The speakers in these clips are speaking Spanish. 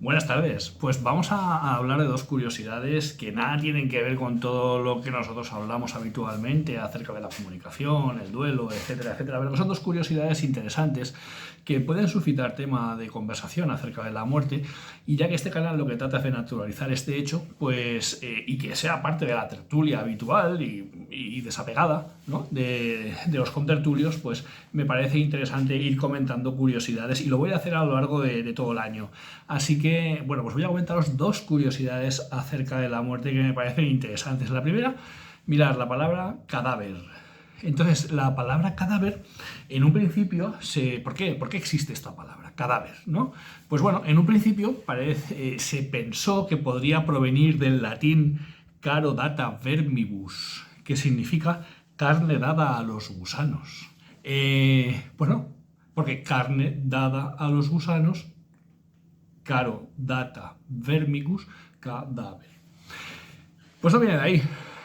Buenas tardes. Pues vamos a hablar de dos curiosidades que nada tienen que ver con todo lo que nosotros hablamos habitualmente acerca de la comunicación, el duelo, etcétera, etcétera. Pero son dos curiosidades interesantes que pueden suscitar tema de conversación acerca de la muerte. Y ya que este canal lo que trata es de naturalizar este hecho, pues y que sea parte de la tertulia habitual y desapegada, ¿no? de los contertulios, pues me parece interesante ir comentando curiosidades y lo voy a hacer a lo largo de todo el año. Así que, bueno, pues voy a comentaros dos curiosidades acerca de la muerte que me parecen interesantes. La primera, mirad la palabra cadáver. Entonces, la palabra cadáver, en un principio, ¿por qué? ¿Por qué existe esta palabra? Cadáver, ¿no? Pues bueno, en un principio se pensó que podría provenir del latín caro data vermibus, que significa carne dada a los gusanos. Bueno, porque carne dada a los gusanos, caro data vermicus, cadáver. Pues no viene de ahí,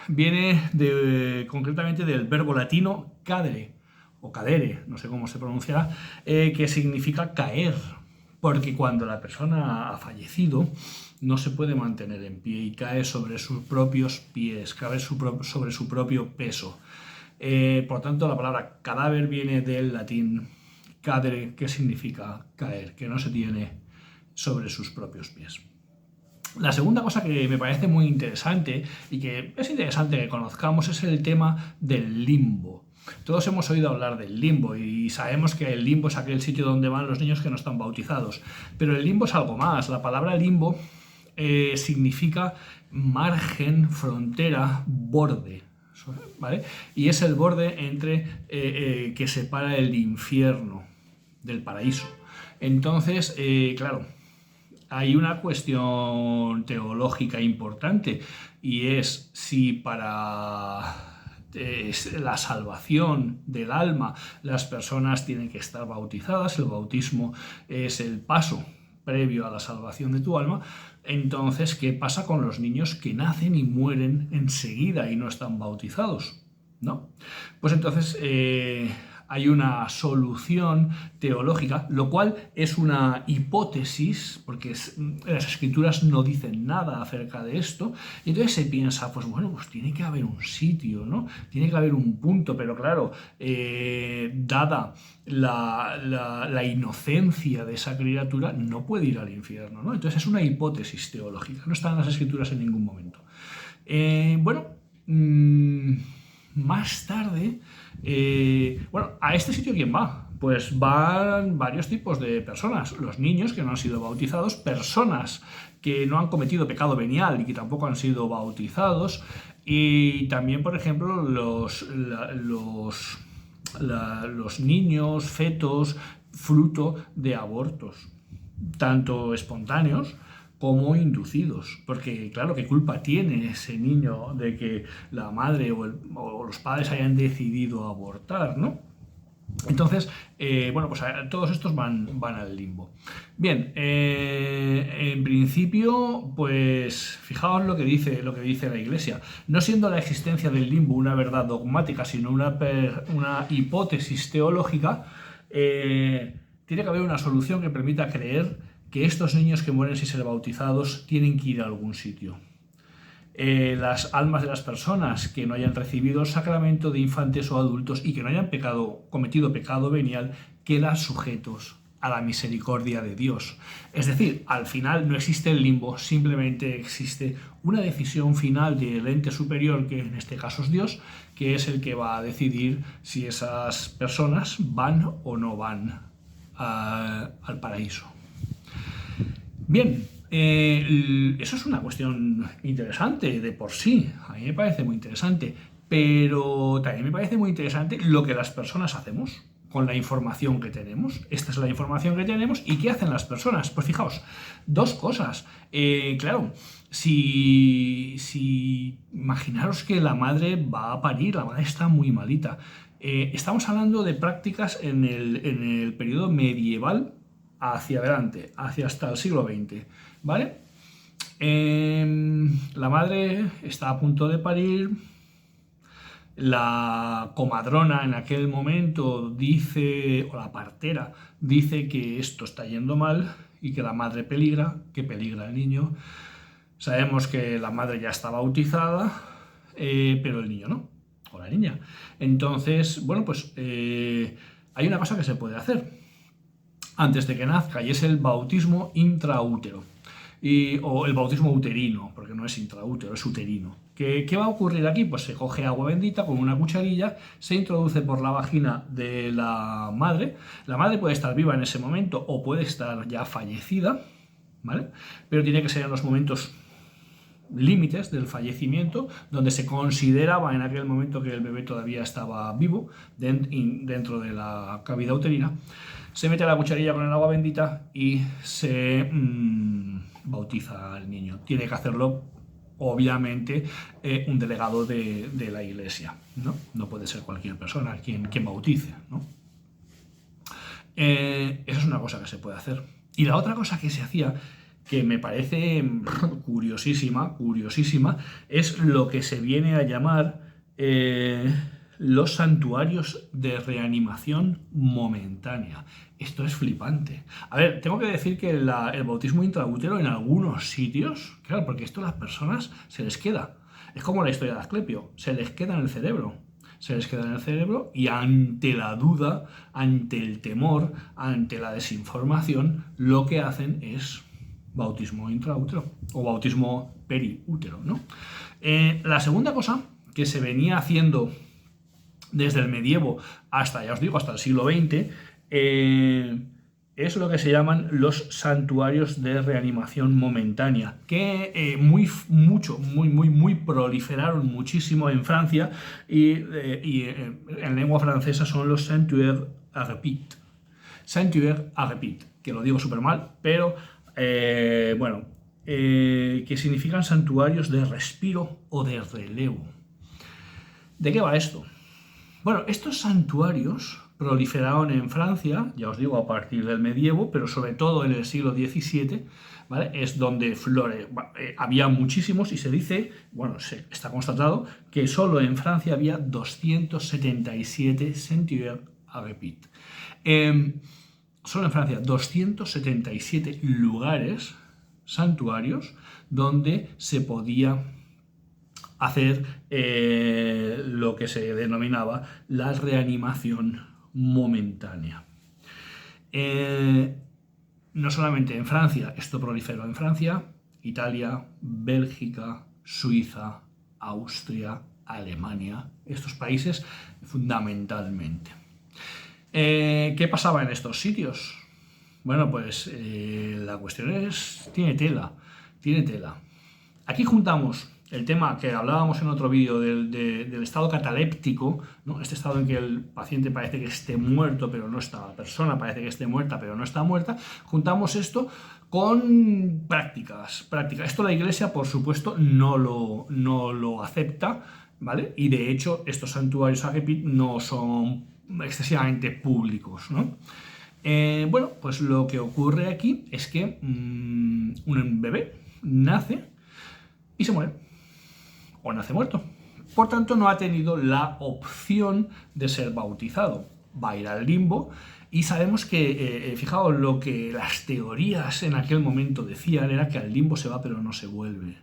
viene concretamente del verbo latino cadere, o cadere, no sé cómo se pronunciará, que significa caer, porque cuando la persona ha fallecido no se puede mantener en pie y cae sobre sus propios pies, cae sobre su propio peso. Por tanto, la palabra cadáver viene del latín cadere, que significa caer, que no se tiene sobre sus propios pies. La segunda cosa que me parece muy interesante y que es interesante que conozcamos es el tema del limbo. Todos hemos oído hablar del limbo y sabemos que el limbo es aquel sitio donde van los niños que no están bautizados. Pero el limbo es algo más. La palabra limbo significa margen, frontera, borde. ¿Vale? Y es el borde que separa el infierno del paraíso. Entonces, claro, hay una cuestión teológica importante y es si para la salvación del alma las personas tienen que estar bautizadas, el bautismo es el paso previo a la salvación de tu alma. Entonces, ¿qué pasa con los niños que nacen y mueren enseguida y no están bautizados? ¿No? Pues entonces hay una solución teológica, lo cual es una hipótesis, porque las escrituras no dicen nada acerca de esto, y entonces se piensa, pues bueno, pues tiene que haber un sitio, ¿no? Tiene que haber un punto, pero claro, dada la inocencia de esa criatura, no puede ir al infierno, ¿no? Entonces es una hipótesis teológica, no está en las escrituras en ningún momento. Bueno, más tarde, bueno, a este sitio ¿quién va? Pues van varios tipos de personas. Los niños que no han sido bautizados, personas que no han cometido pecado venial y que tampoco han sido bautizados, y también, por ejemplo, los niños, fetos, fruto de abortos, tanto espontáneos como inducidos, porque claro, ¿qué culpa tiene ese niño de que la madre o los padres hayan decidido abortar, ¿no? Entonces, bueno, pues todos estos van al limbo. Bien, en principio, pues fijaos lo que dice la Iglesia. No siendo la existencia del limbo una verdad dogmática, sino una hipótesis teológica, tiene que haber una solución que permita creer que estos niños que mueren sin ser bautizados tienen que ir a algún sitio. Las almas de las personas que no hayan recibido el sacramento de infantes o adultos y que no hayan cometido pecado venial quedan sujetos a la misericordia de Dios. Es decir, al final no existe el limbo, simplemente existe una decisión final del ente superior, que en este caso es Dios, que es el que va a decidir si esas personas van o no van al paraíso. Bien, eso es una cuestión interesante de por sí, a mí me parece muy interesante, pero también me parece muy interesante lo que las personas hacemos con la información que tenemos. Esta es la información que tenemos, ¿y qué hacen las personas? Pues fijaos, dos cosas. Claro, si imaginaros que la madre va a parir, la madre está muy malita. Estamos hablando de prácticas en el periodo medieval hacia adelante, hacia hasta el siglo XX, ¿vale? La madre está a punto de parir, la comadrona en aquel momento dice, o la partera, dice que esto está yendo mal y que la madre peligra, que peligra el niño. Sabemos que la madre ya está bautizada, pero el niño no, o la niña. Entonces, bueno, pues hay una cosa que se puede hacer antes de que nazca y es el bautismo intraútero. O el bautismo uterino, porque no es intraútero, es uterino. ¿Qué va a ocurrir aquí? Pues se coge agua bendita con una cucharilla, se introduce por la vagina de la madre. La madre puede estar viva en ese momento o puede estar ya fallecida, ¿vale? Pero tiene que ser en los momentos límites del fallecimiento, donde se consideraba en aquel momento que el bebé todavía estaba vivo dentro de la cavidad uterina. Se mete la cucharilla con el agua bendita y se bautiza al niño. Tiene que hacerlo, obviamente, un delegado de la iglesia, ¿no? No puede ser cualquier persona quien bautice, ¿no? Esa es una cosa que se puede hacer. Y la otra cosa que se hacía, que me parece curiosísima, es lo que se viene a llamar los santuarios de reanimación momentánea. Esto es flipante. A ver, tengo que decir que el bautismo intraútero en algunos sitios, claro, porque esto a las personas se les queda. Es como la historia de Asclepio, se les queda en el cerebro. Se les queda en el cerebro y ante la duda, ante el temor, ante la desinformación, lo que hacen es bautismo intraútero o bautismo periútero, ¿no? La segunda cosa que se venía haciendo desde el medievo hasta, ya os digo, hasta el siglo XX, es lo que se llaman los santuarios de reanimación momentánea, que muy proliferaron muchísimo en Francia y en lengua francesa son los sanctuaires à repique. Sanctuaires à repique, que lo digo súper mal, pero que significan santuarios de respiro o de relevo. ¿De qué va esto? Bueno, estos santuarios proliferaron en Francia, ya os digo, a partir del medievo, pero sobre todo en el siglo XVII, ¿vale? Es donde había muchísimos y se dice, bueno, está constatado, que solo en Francia había 277 sanctuaires à repique. Solo en Francia, 277 lugares, santuarios, donde se podía hacer lo que se denominaba la reanimación momentánea. No solamente en Francia, esto proliferó en Francia, Italia, Bélgica, Suiza, Austria, Alemania, estos países fundamentalmente. ¿Qué pasaba en estos sitios? Bueno, pues la cuestión tiene tela. Aquí juntamos el tema que hablábamos en otro vídeo del estado cataléptico, ¿no? Este estado en que el paciente parece que esté muerto pero no está, la persona parece que esté muerta pero no está muerta. Juntamos esto con prácticas. Esto la Iglesia, por supuesto, no lo acepta, ¿vale? Y de hecho estos santuarios à repique no son excesivamente públicos, ¿no? Bueno, pues lo que ocurre aquí es que un bebé nace y se muere, o nace muerto. Por tanto, no ha tenido la opción de ser bautizado. Va a ir al limbo y sabemos que, fijaos, lo que las teorías en aquel momento decían era que al limbo se va pero no se vuelve.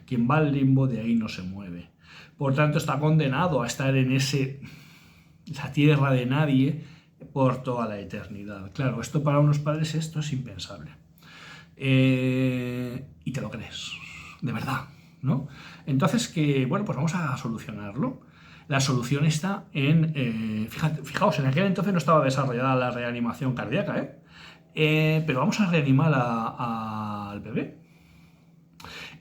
Quien va al limbo de ahí no se mueve. Por tanto, está condenado a estar en esa tierra de nadie por toda la eternidad. Claro, esto para unos padres esto es impensable. Y te lo crees, de verdad, ¿no? Entonces, pues vamos a solucionarlo. La solución está en... fijaos, en aquel entonces no estaba desarrollada la reanimación cardíaca, pero vamos a reanimar al bebé.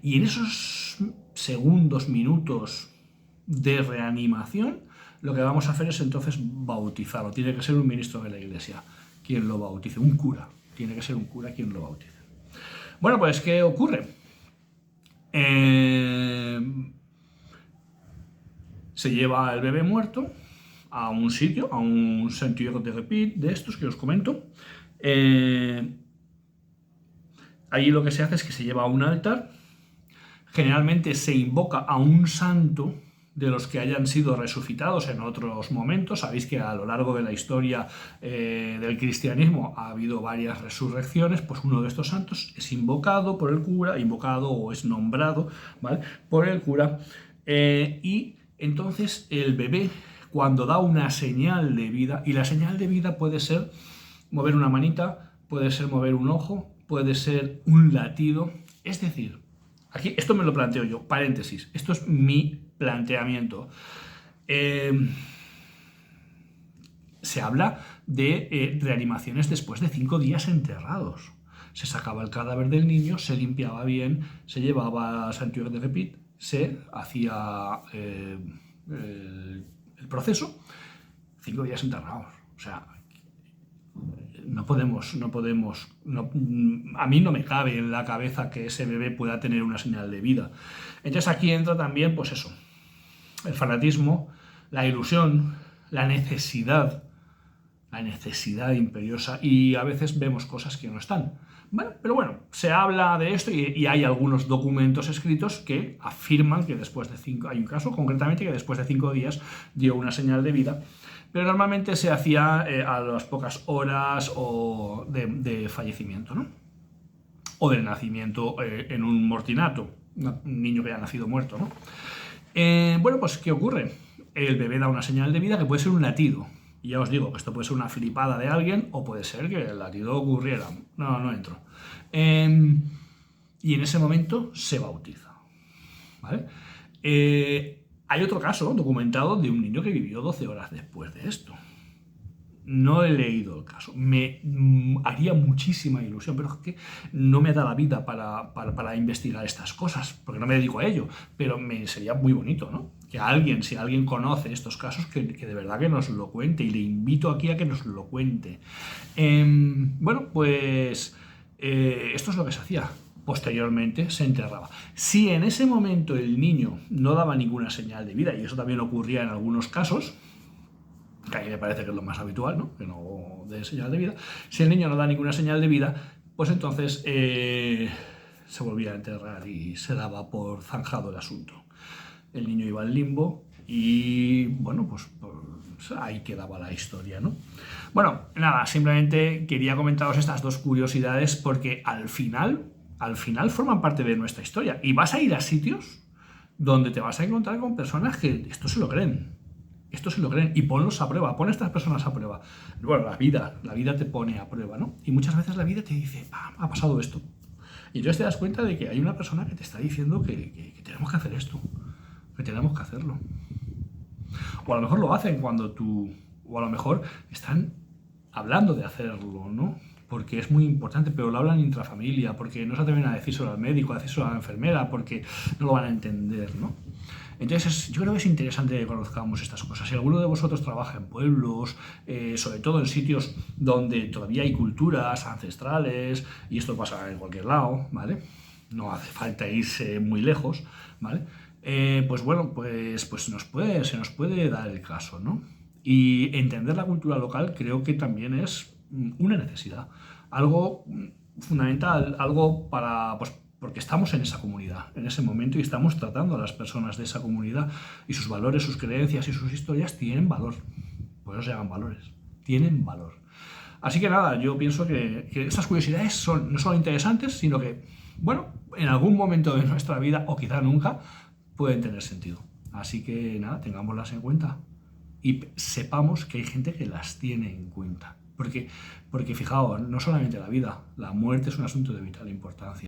Y en esos segundos, minutos de reanimación, lo que vamos a hacer es entonces bautizarlo. Tiene que ser un ministro de la Iglesia quien lo bautice, un cura. Tiene que ser un cura quien lo bautice. Bueno, pues, ¿qué ocurre? Se lleva al bebé muerto a un sitio, a un sanctuaire de repique de estos que os comento. Allí lo que se hace es que se lleva a un altar. Generalmente se invoca a un santo, de los que hayan sido resucitados en otros momentos. Sabéis que a lo largo de la historia del cristianismo ha habido varias resurrecciones, pues uno de estos santos es invocado por el cura, invocado o es nombrado, ¿vale?, por el cura, y entonces el bebé, cuando da una señal de vida, y la señal de vida puede ser mover una manita, puede ser mover un ojo, puede ser un latido, es decir, aquí esto me lo planteo yo, paréntesis, esto es mi planteamiento. Se habla de reanimaciones después de 5 días enterrados. Se sacaba el cadáver del niño, se limpiaba bien, se llevaba a Saint-Pierre de Repit, se hacía el proceso, 5 días enterrados. O sea, a mí no me cabe en la cabeza que ese bebé pueda tener una señal de vida. Entonces aquí entra también, pues eso, el fanatismo, la ilusión, la necesidad imperiosa, y a veces vemos cosas que no están. Bueno, pero bueno, se habla de esto y hay algunos documentos escritos que afirman que después de 5, hay un caso concretamente que después de 5 días dio una señal de vida, pero normalmente se hacía a las pocas horas o de fallecimiento, ¿no? O del nacimiento en un mortinato, un niño que haya nacido muerto, ¿no? Bueno, pues ¿qué ocurre? El bebé da una señal de vida que puede ser un latido. Y ya os digo que esto puede ser una flipada de alguien o puede ser que el latido ocurriera. No entro. Y en ese momento se bautiza, ¿vale? Hay otro caso documentado de un niño que vivió 12 horas después de esto. No he leído el caso. Me haría muchísima ilusión, pero es que no me da la vida para investigar estas cosas, porque no me dedico a ello, pero me sería muy bonito, ¿no? Que alguien, si alguien conoce estos casos, que de verdad que nos lo cuente, y le invito aquí a que nos lo cuente. Bueno, pues esto es lo que se hacía. Posteriormente se enterraba. Si en ese momento el niño no daba ninguna señal de vida, y eso también ocurría en algunos casos, que a mí me parece que es lo más habitual, ¿no?, que no dé señal de vida. Si el niño no da ninguna señal de vida, pues entonces se volvía a enterrar y se daba por zanjado el asunto. El niño iba al limbo y, bueno, pues ahí quedaba la historia, ¿no? Bueno, nada, simplemente quería comentaros estas dos curiosidades porque al final forman parte de nuestra historia, y vas a ir a sitios donde te vas a encontrar con personas que esto se lo creen. Y ponlos a prueba, pon a estas personas a prueba. Bueno, la vida te pone a prueba, ¿no? Y muchas veces la vida te dice, ha pasado esto. Y entonces te das cuenta de que hay una persona que te está diciendo que tenemos que hacer esto, que tenemos que hacerlo. O a lo mejor lo hacen o a lo mejor están hablando de hacerlo, ¿no? Porque es muy importante, pero lo hablan intrafamilia, porque no se atreven a decírselo al médico, a decírselo a la enfermera, porque no lo van a entender, ¿no? Entonces, yo creo que es interesante que conozcamos estas cosas. Si alguno de vosotros trabaja en pueblos, sobre todo en sitios donde todavía hay culturas ancestrales, y esto pasa en cualquier lado, ¿vale? No hace falta irse muy lejos, ¿vale? Pues bueno, pues se nos puede dar el caso, ¿no? Y entender la cultura local creo que también es una necesidad, algo fundamental, algo para, pues, porque estamos en esa comunidad, en ese momento, y estamos tratando a las personas de esa comunidad, y sus valores, sus creencias y sus historias tienen valor. Por eso se llaman valores, tienen valor. Así que nada, yo pienso que estas curiosidades no solo interesantes, sino que, bueno, en algún momento de nuestra vida, o quizá nunca, pueden tener sentido. Así que nada, tengámoslas en cuenta y sepamos que hay gente que las tiene en cuenta. Porque fijaos, no solamente la vida, la muerte es un asunto de vital importancia.